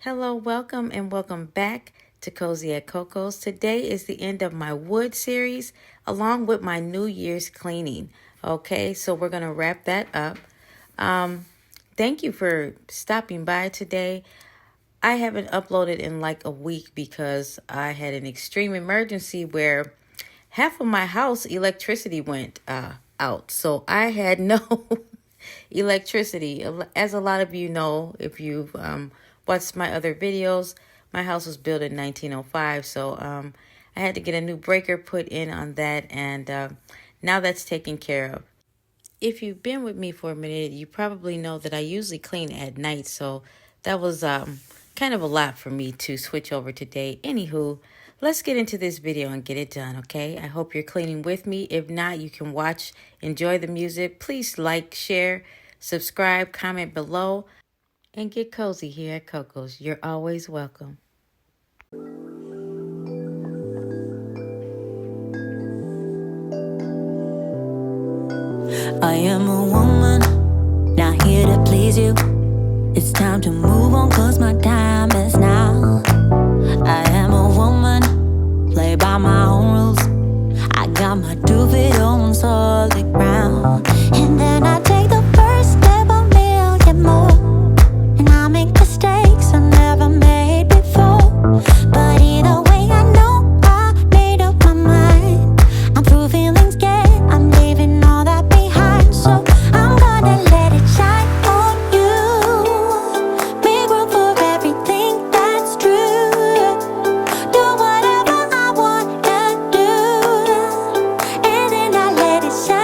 Hello, welcome, and welcome back to Cozy at Coco's. Today is the end of my wood series along with my New Year's cleaning. Okay, so we're going to wrap that up. Thank you for stopping by today. I haven't uploaded in like a week because I had an extreme emergency where half of my house electricity went out. So I had no electricity. As a lot of you know, if you've watched my other videos, my house was built in 1905. So I had to get a new breaker put in on that. And now that's taken care of. If you've been with me for a minute, you probably know that I usually clean at night. So that was kind of a lot for me to switch over today. Anywho, let's get into this video and get it done, okay? I hope you're cleaning with me. If not, you can watch, enjoy the music. Please like, share, subscribe, comment below, and get cozy here at Coco's. You're always welcome. I am a woman, not here to please you. It's time to move on, cause my time is now. I am a woman, play by my own rules. I got my 2 feet on solid ground. And then I take the first step, a million more. And I make mistakes I never made before. But either way, I know I made up my mind. I'm through feelings, I'm leaving all that behind. So I'm gonna let it shine on you. Make room for everything that's true. Do whatever I wanna do. And then I let it shine.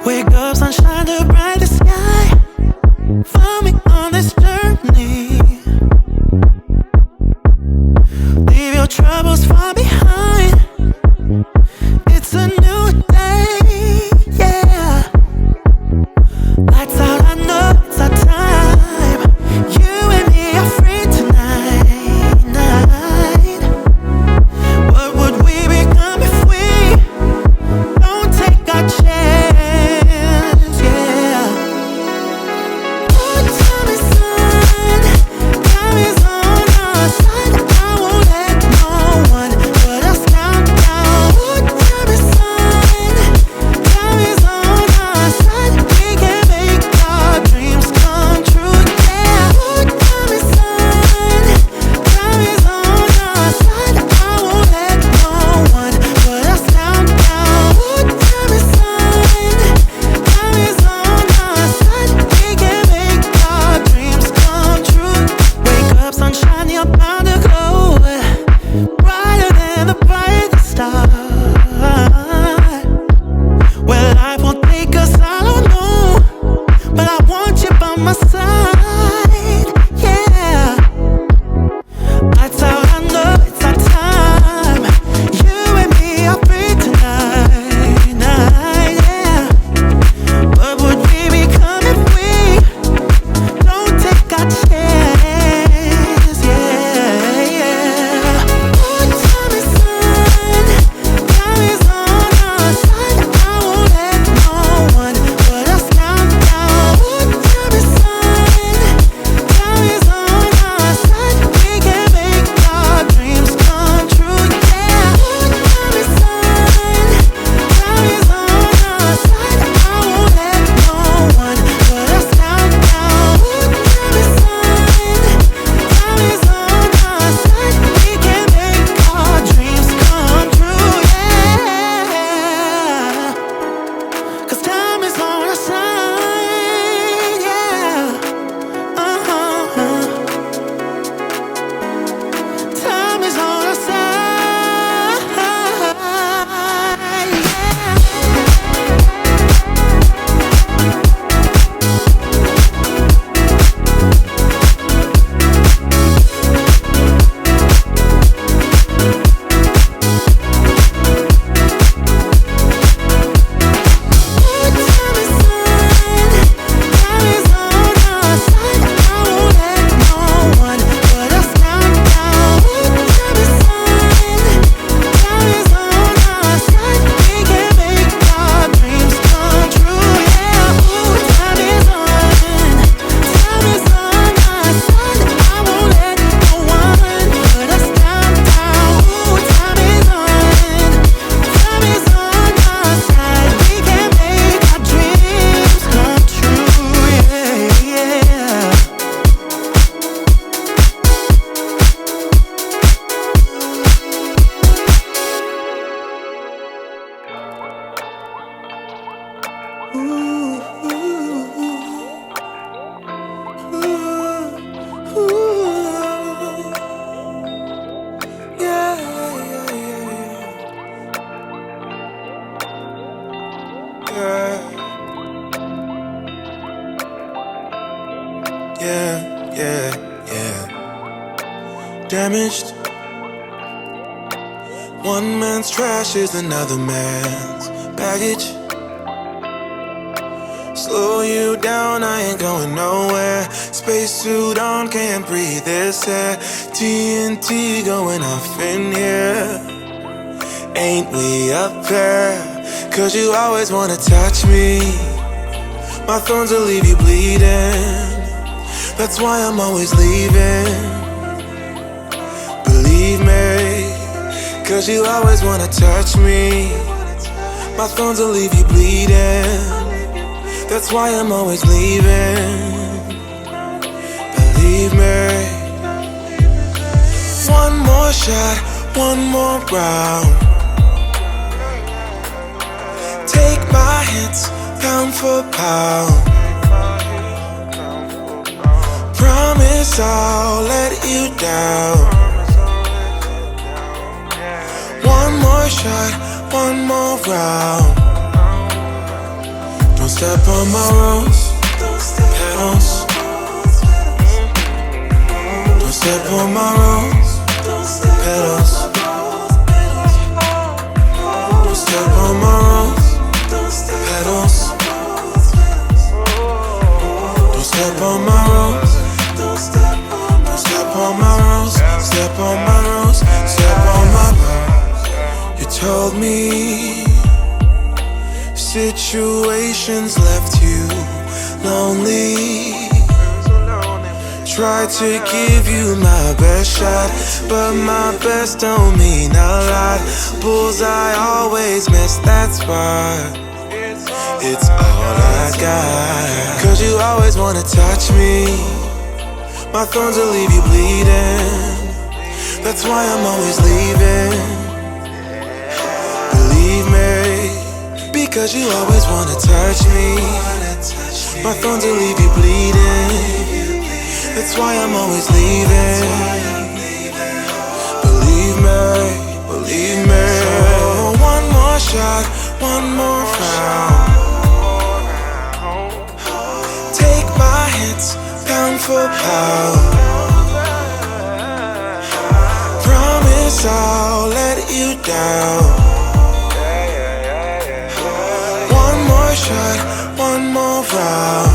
Wake up, sunshine to bright the sky. Find me on this journey. Leave your troubles far behind. It's a new day, yeah. Lights out, I know it's our time. You and me are free tonight. What would we become if we don't take our chance, yeah. Oh, tell me, son, time is on our side. I won't let no one put us down. Oh, tell me, son, time is on our side. We can make our dreams come true, yeah. Oh, tell me, son, time is on our side. I won't let no one put us down. Oh, tell me, son, time is on our side. We can make our dreams come true. Wake up, sunshine, you're bound to glow brighter than the brightest star. Well, life won't take us, I don't know, but I want you by my side, yeah. Lights out, I know it's our time. You and me are free tonight, yeah. What would we become if we don't take our chance, yeah. Oh, tell me, son, time is on our side. I won't let no one put us down. Oh, tell me, son, time is on our side. We can make our dreams come true, yeah. Oh, tell me, son, time is on our side. I won't let no one put us down. Oh, tell me, son, time is on our side. We can make our dreams come true, yeah. 'Cause time is on our side, yeah. Time is on our side, yeah. Damaged. One man's trash is another man's baggage. Slow you down, I ain't going nowhere. Spacesuit on, can't breathe this air. TNT going off in here. Ain't we up there? 'Cause you always wanna touch me. My thorns will leave you bleeding. That's why I'm always leaving. Believe me, 'cause you always wanna touch me. My thorns will leave you bleeding. That's why I'm always leaving. Believe me. One more shot, one more round. Take my hits, pound for pound. Promise I'll let you down. One more shot, one more round. Don't step on my rose petals. Don't step on my rose petals. Don't step on my rose petals. Don't step on my rose. Don't step on my rose. Step on my rose. Step on my rose. You told me situations left you lonely. Tried to give you my best shot, but my best don't mean a lot. Bullseye always miss, that's why it's all I got. Cause you always wanna touch me. My thorns will leave you bleeding. That's why I'm always leaving. Believe me, because you always wanna touch me. My thorns will leave you bleeding. That's why I'm always leaving. Believe me. So one more shot, one more round. Take my hits, pound for pound. Promise I'll let you down. One more shot, one more round.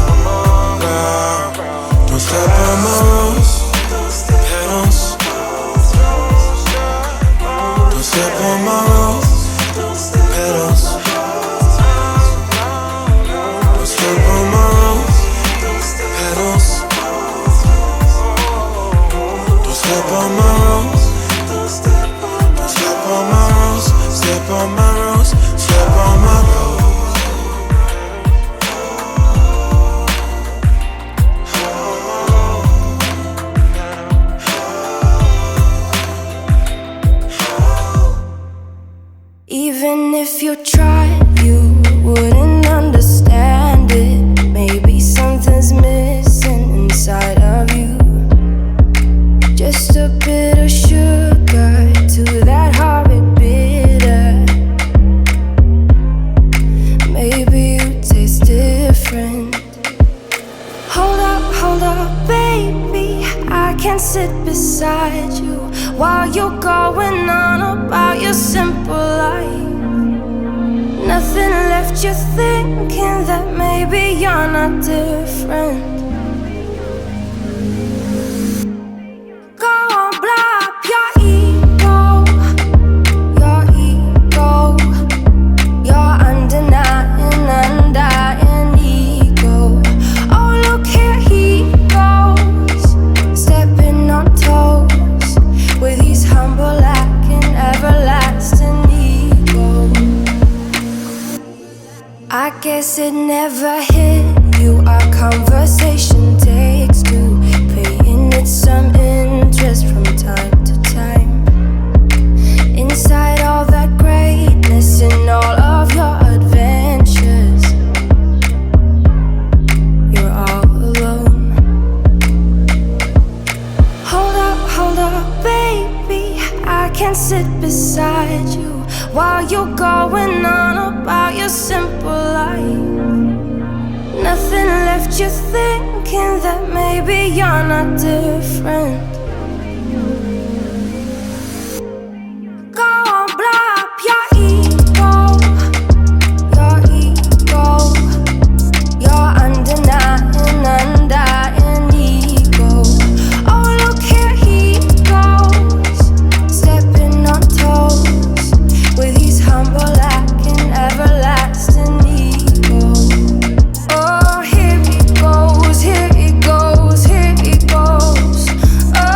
Don't step on my rose petals. Don't step on my rose petals. Don't step on my rose petals. Don't step on my rose. Don't step on my rose. Step on my rose. Step on my rose. Even if you tried, you wouldn't understand it. Maybe something's missing inside of you. Just a bit of sugar to that horrid bitter. Maybe you taste different. Hold up, baby. I can sit beside you while you're going on about your simple life. Nothing left you thinking that maybe you're not different. Go on, blow up your ego. Your undenying, undying ego. Oh, look here he goes, stepping on toes with his humble lacking everlasting ego. I guess it never hit you. Our conversation takes two, paying it some interest from time to time. Inside all that greatness and all of your adventures, you're all alone. Hold up, baby. I can sit beside you while you're going on about your simple life. Nothing left you thinking that maybe you're not different. Go on, blow up your ego. Your undenying, undying ego. Oh, look here he goes, stepping on toes with his humble lacking everlasting ego. Oh, here he goes, here he goes, here he goes. Oh,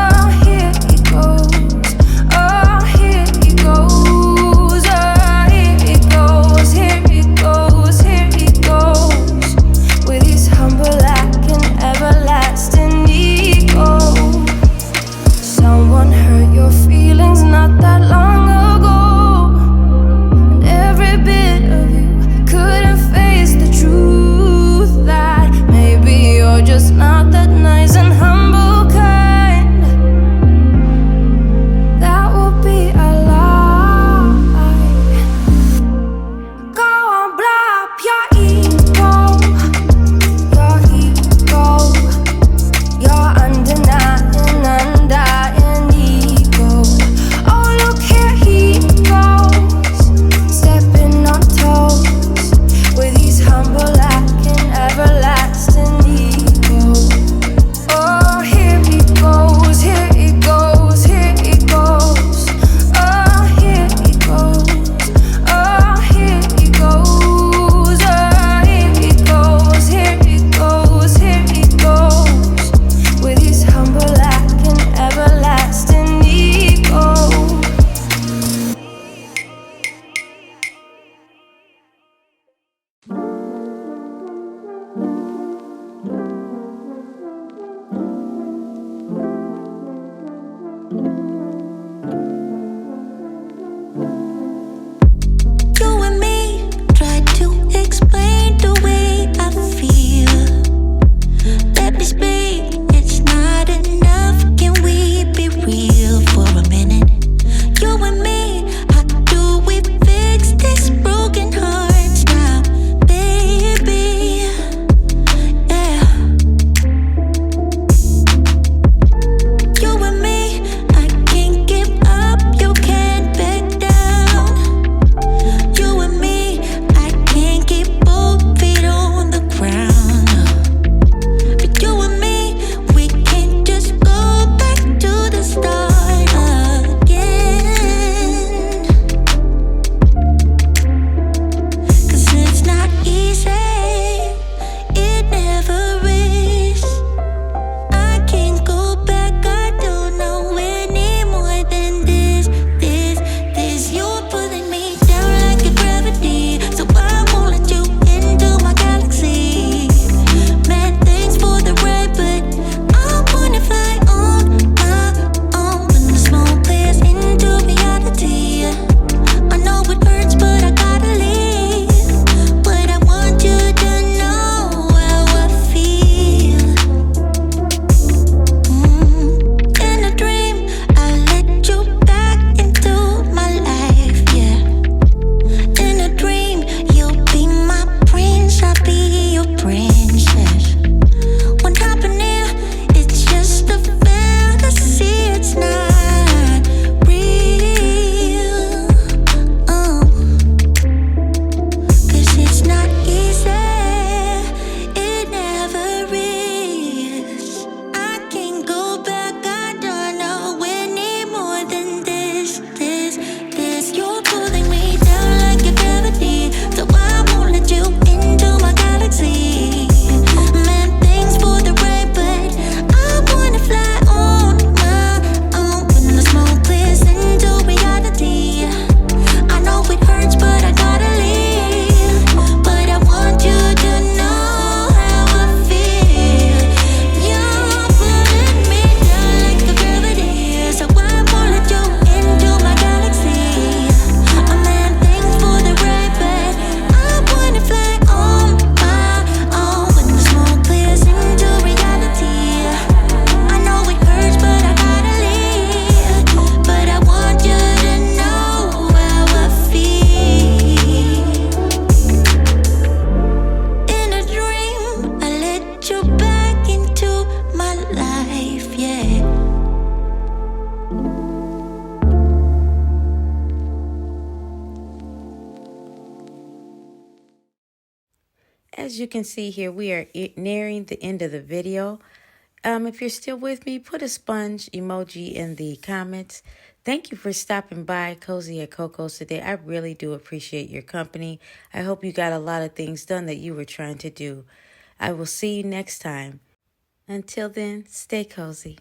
as you can see here, we are nearing the end of the video. If you're still with me, put a sponge emoji in the comments. Thank you for stopping by Cozy at Coco's today. I really do appreciate your company. I hope you got a lot of things done that you were trying to do. I will see you next time. Until then, stay cozy.